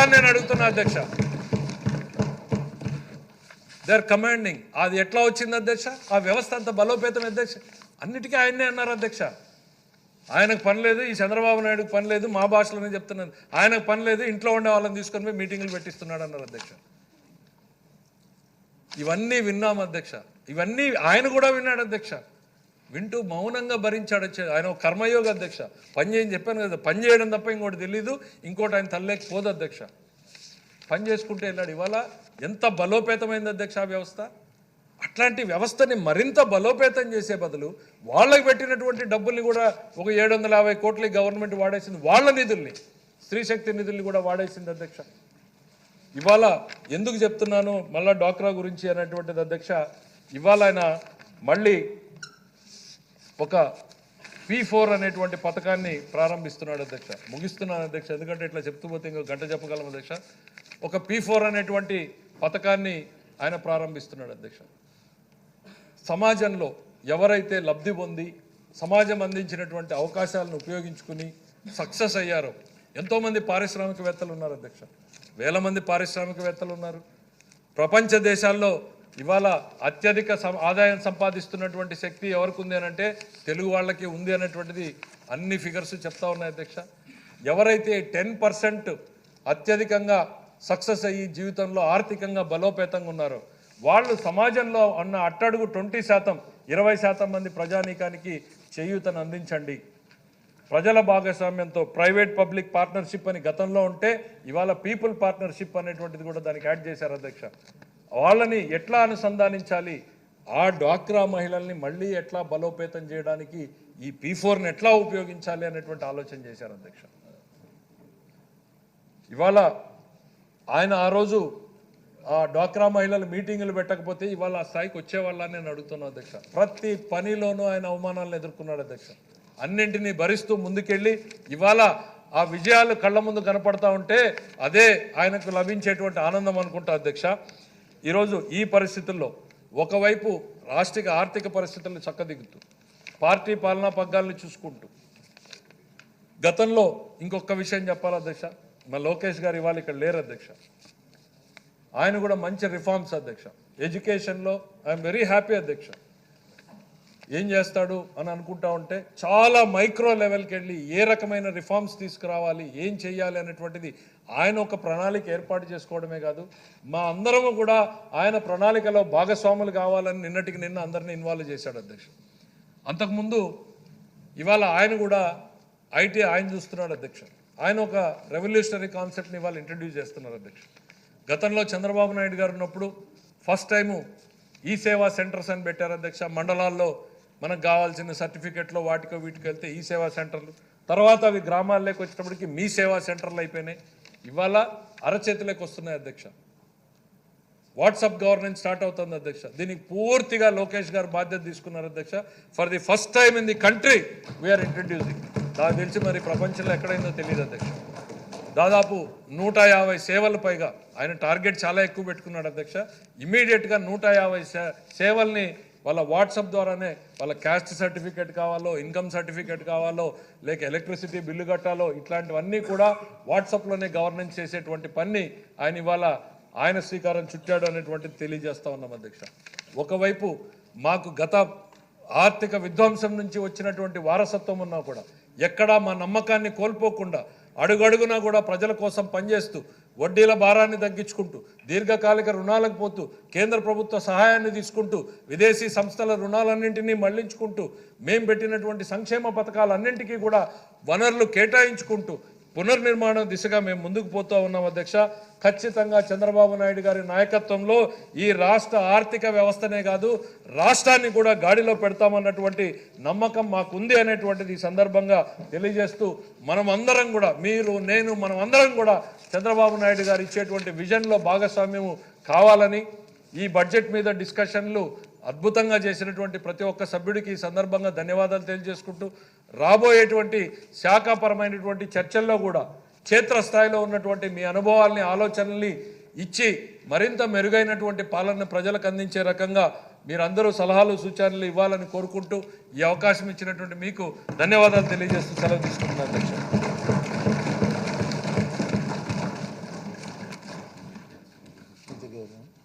అని నేను అడుగుతున్నా అధ్యక్ష. They are commanding. అది ఎట్లా వచ్చింది అధ్యక్ష? ఆ వ్యవస్థ అంత బలోపేతం అధ్యక్ష. అన్నిటికీ ఆయన్నే అన్నారు అధ్యక్ష. ఆయనకు పని లేదు, ఈ చంద్రబాబు నాయుడుకి పని లేదు, మా భాషలోనే చెప్తున్నాను, ఆయనకు పని లేదు, ఇంట్లో ఉండే వాళ్ళని తీసుకొని పోయి మీటింగులు పెట్టిస్తున్నాడు అన్నారు అధ్యక్ష. ఇవన్నీ విన్నాం అధ్యక్ష, ఇవన్నీ ఆయన కూడా విన్నాడు అధ్యక్ష. వింటూ మౌనంగా భరించాడు. ఆయన కర్మయోగ అధ్యక్ష. పని చేయని చెప్పాను కదా, పని చేయడం తప్ప ఇంకోటి తెలీదు, ఇంకోటి ఆయన తల్లేకపోదు అధ్యక్ష. పని చేసుకుంటే వెళ్ళాడు. ఇవాళ ఎంత బలోపేతమైంది అధ్యక్ష ఆ వ్యవస్థ. అట్లాంటి వ్యవస్థని మరింత బలోపేతం చేసే బదులు వాళ్ళకి పెట్టినటువంటి డబ్బుల్ని కూడా ఒక 750 కోట్ల గవర్నమెంట్ వాడేసింది. వాళ్ళ నిధుల్ని, స్త్రీశక్తి నిధుల్ని కూడా వాడేసింది అధ్యక్ష. ఇవాళ ఎందుకు చెప్తున్నాను మళ్ళా డ్వాక్రా గురించి అనేటువంటిది అధ్యక్ష, ఇవాళ ఆయన మళ్ళీ ఒక P4 అనేటువంటి పథకాన్ని ప్రారంభిస్తున్నాడు అధ్యక్ష. ముగిస్తున్నాను అధ్యక్ష, ఎందుకంటే ఇట్లా చెప్తూ పోతే ఇంకో గంట చెప్పగలం అధ్యక్ష. ఒక P4 అనేటువంటి పథకాన్ని ఆయన ప్రారంభిస్తున్నాడు అధ్యక్ష. సమాజంలో ఎవరైతే లబ్ధి పొంది సమాజం అందించినటువంటి అవకాశాలను ఉపయోగించుకుని సక్సెస్ అయ్యారో ఎంతోమంది పారిశ్రామికవేత్తలు ఉన్నారు అధ్యక్ష. వేల మంది పారిశ్రామికవేత్తలు ఉన్నారు. ప్రపంచ దేశాల్లో ఇవాళ అత్యధిక ఆదాయం సంపాదిస్తున్నటువంటి శక్తి ఎవరికి ఉంది అని అంటే తెలుగు వాళ్ళకి ఉంది అనేటువంటిది అన్ని ఫిగర్స్ చెప్తా ఉన్నాయి అధ్యక్ష. ఎవరైతే 10% అత్యధికంగా సక్సెస్ అయ్యి జీవితంలో ఆర్థికంగా బలోపేతంగా ఉన్నారో వాళ్ళు సమాజంలో ఉన్న అట్టడుగు 20%, 20% మంది ప్రజానీకానికి చేయూతను అందించండి. ప్రజల భాగస్వామ్యంతో ప్రైవేట్ పబ్లిక్ పార్ట్నర్షిప్ అని గతంలో ఉంటే ఇవాళ పీపుల్ పార్ట్నర్షిప్ అనేటువంటిది కూడా దానికి యాడ్ చేశారు అధ్యక్ష. వాళ్ళని ఎట్లా అనుసంధానించాలి, ఆ డ్వాక్రా మహిళల్ని మళ్ళీ ఎట్లా బలోపేతం చేయడానికి ఈ P4ని ఎట్లా ఉపయోగించాలి అనేటువంటి ఆలోచన చేశారు అధ్యక్ష. ఇవాళ ఆయన ఆ రోజు ఆ డ్వాక్రా మహిళలు మీటింగులు పెట్టకపోతే ఇవాళ ఆ స్థాయికి వచ్చేవాళ్ళని నేను అడుగుతున్నాను అధ్యక్ష. ప్రతి పనిలోనూ ఆయన అవమానాలను ఎదుర్కొన్నాడు అధ్యక్ష. అన్నింటినీ భరిస్తూ ముందుకెళ్ళి ఇవాళ ఆ విజయాలు కళ్ళ ముందు కనపడతా ఉంటే అదే ఆయనకు లభించేటువంటి ఆనందం అనుకుంటా అధ్యక్ష. ఈరోజు ఈ పరిస్థితుల్లో ఒకవైపు రాష్ట్రీయ ఆర్థిక పరిస్థితులను చక్కదిద్దుతూ పార్టీ పాలనా పగ్గాలను చూసుకుంటూ గతంలో ఇంకొక విషయం చెప్పాలి అధ్యక్ష, మా లోకేష్ గారు ఇవాళ ఇక్కడ లేరు అధ్యక్ష. ఆయన కూడా మంచి రిఫార్మ్స్ అధ్యక్ష. ఎడ్యుకేషన్లో ఐఎమ్ వెరీ హ్యాపీ అధ్యక్ష. ఏం చేస్తాడు అని అనుకుంటా ఉంటే చాలా మైక్రో లెవెల్కి వెళ్ళి ఏ రకమైన రిఫార్మ్స్ తీసుకురావాలి, ఏం చేయాలి అనేటువంటిది ఆయన ఒక ప్రణాళిక ఏర్పాటు చేసుకోవడమే కాదు, మా అందరము కూడా ఆయన ప్రణాళికలో భాగస్వాములు కావాలని నిన్నటికి నిన్న అందరినీ ఇన్వాల్వ్ చేశాడు అధ్యక్ష. అంతకుముందు ఇవాళ ఆయన కూడా ఐటీ ఆయన చూస్తున్నాడు అధ్యక్ష. ఆయన ఒక రెవల్యూషనరీ కాన్సెప్ట్ని ఇవాళ ఇంట్రడ్యూస్ చేస్తున్నారు అధ్యక్ష. గతంలో చంద్రబాబు నాయుడు గారు ఉన్నప్పుడు ఫస్ట్ టైము ఈ సేవా సెంటర్స్ అని పెట్టారు అధ్యక్ష. మండలాల్లో మనకు కావాల్సిన సర్టిఫికెట్లో వాటికో వీటికి వెళ్తే ఈ సేవా సెంటర్లు, తర్వాత అవి గ్రామాల్లోకి వచ్చేటప్పటికి మీ సేవా సెంటర్లు అయిపోయినాయి. ఇవాళ అరచేతులకు వస్తున్నాయి అధ్యక్ష. వాట్సాప్ గవర్నెన్స్ స్టార్ట్ అవుతుంది అధ్యక్ష. దీనికి పూర్తిగా లోకేష్ గారు బాధ్యత తీసుకున్నారు అధ్యక్ష. For the first time in the country we are introducing. నాకు తెలిసి మరి ప్రపంచంలో ఎక్కడైందో తెలియదు అధ్యక్ష. దాదాపు 150 సేవలు పైగా ఆయన టార్గెట్ చాలా ఎక్కువ పెట్టుకున్నాడు అధ్యక్ష. ఇమీడియట్గా 150 సేవల్ని వాళ్ళ వాట్సాప్ ద్వారానే వాళ్ళ క్యాస్ట్ సర్టిఫికేట్ కావాలో, ఇన్కమ్ సర్టిఫికేట్ కావాలో, లేక ఎలక్ట్రిసిటీ బిల్లు కట్టాలో, ఇట్లాంటివన్నీ కూడా వాట్సాప్లోనే గవర్నెన్స్ చేసేటువంటి పని ఆయన ఇవాళ ఆయన శ్రీకారం చుట్టాడు అనేటువంటిది తెలియజేస్తా ఉన్నాం అధ్యక్ష. ఒకవైపు మాకు గత ఆర్థిక విధ్వంసం నుంచి వచ్చినటువంటి వారసత్వం ఉన్నా కూడా ఎక్కడా మా నమ్మకాన్ని కోల్పోకుండా అడుగడుగునా కూడా ప్రజల కోసం పనిచేస్తూ వడ్డీల భారాన్ని తగ్గించుకుంటూ దీర్ఘకాలిక రుణాలకు పోతూ కేంద్ర ప్రభుత్వ సహాయాన్ని తీసుకుంటూ విదేశీ సంస్థల రుణాలన్నింటినీ మళ్లించుకుంటూ మేము పెట్టినటువంటి సంక్షేమ పథకాలన్నింటికీ కూడా వనరులు కేటాయించుకుంటూ పునర్నిర్మాణం దిశగా మేము ముందుకు పోతూ ఉన్నాం అధ్యక్ష. ఖచ్చితంగా చంద్రబాబు నాయుడు గారి నాయకత్వంలో ఈ రాష్ట్ర ఆర్థిక వ్యవస్థనే కాదు రాష్ట్రాన్ని కూడా గాడిలో పెడతామన్నటువంటి నమ్మకం మాకుంది అనేటువంటిది ఈ సందర్భంగా తెలియజేస్తూ మనమందరం కూడా, మీరు నేను మనమందరం కూడా చంద్రబాబు నాయుడు గారు ఇచ్చేటువంటి విజన్లో భాగస్వామ్యము కావాలని ఈ బడ్జెట్ మీద డిస్కషన్లు అద్భుతంగా చేసినటువంటి ప్రతి ఒక్క సభ్యుడికి ఈ సందర్భంగా ధన్యవాదాలు తెలియజేసుకుంటూ రాబోయేటువంటి శాఖాపరమైనటువంటి చర్చల్లో కూడా క్షేత్రస్థాయిలో ఉన్నటువంటి మీ అనుభవాల్ని, ఆలోచనల్ని ఇచ్చి మరింత మెరుగైనటువంటి పాలన ప్రజలకు అందించే రకంగా మీరందరూ సలహాలు సూచనలు ఇవ్వాలని కోరుకుంటూ ఈ అవకాశం ఇచ్చినటువంటి మీకు ధన్యవాదాలు తెలియజేస్తూ సెలవు తీసుకుంటున్నాను అధ్యక్ష. గౌరవం.